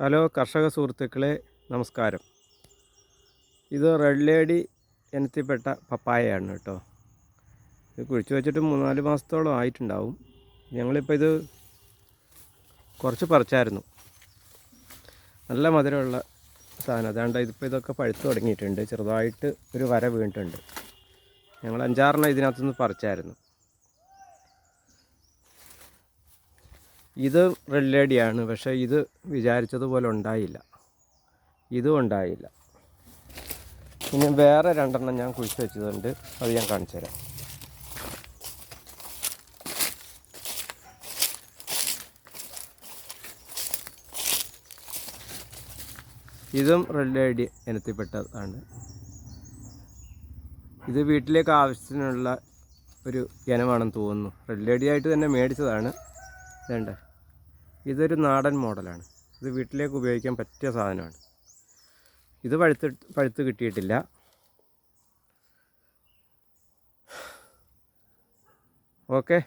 Hello കർഷക സുഹൃത്തുക്കളെ, നമസ്കാരം. ഇത് റെഡ് ലേഡി ഇനത്തിൽപ്പെട്ട പപ്പായയാണ് കേട്ടോ. ഇത് കുഴിച്ച് വെച്ചിട്ട് 3-4 മാസത്തോളം ആയിട്ടുണ്ടാവും. ഞങ്ങളിപ്പോൾ ഇത് കുറച്ച് പറിച്ചായിരുന്നു. നല്ല മധുരമുള്ള സാധനം. അതാണ്ട് ഇതിപ്പോൾ ഇതൊക്കെ പഴുത്ത് തുടങ്ങിയിട്ടുണ്ട്. ചെറുതായിട്ട് ഒരു വര വീണിട്ടുണ്ട്. ഞങ്ങൾ 5-6 ഇതിനകത്തുനിന്ന് പറിച്ചായിരുന്നു. ഇത് റെഡ് ലേഡിയാണ്, പക്ഷേ ഇത് വിചാരിച്ചതുപോലെ ഉണ്ടായില്ല. ഇതും ഉണ്ടായില്ല. ഇനി വേറെ 2 ഞാൻ കുഴിച്ച് വെച്ചതുണ്ട്, അത് ഞാൻ കാണിച്ചു തരാം. ഇതും റെഡ് ലേഡി ഇനത്തിൽപ്പെട്ടതാണ്. ഇത് വീട്ടിലേക്ക് ആവശ്യത്തിനുള്ള ഒരു ഇനമാണെന്ന് തോന്നുന്നു. റെഡ് ലേഡി ആയിട്ട് തന്നെ മേടിച്ചതാണ്. വേണ്ട, ഇതൊരു നാടൻ മോഡലാണ്. ഇത് വീട്ടിലേക്ക് ഉപയോഗിക്കാൻ പറ്റിയ സാധനമാണ്. ഇത് പഴുത്ത് കിട്ടിയിട്ടില്ല. ഓക്കെ.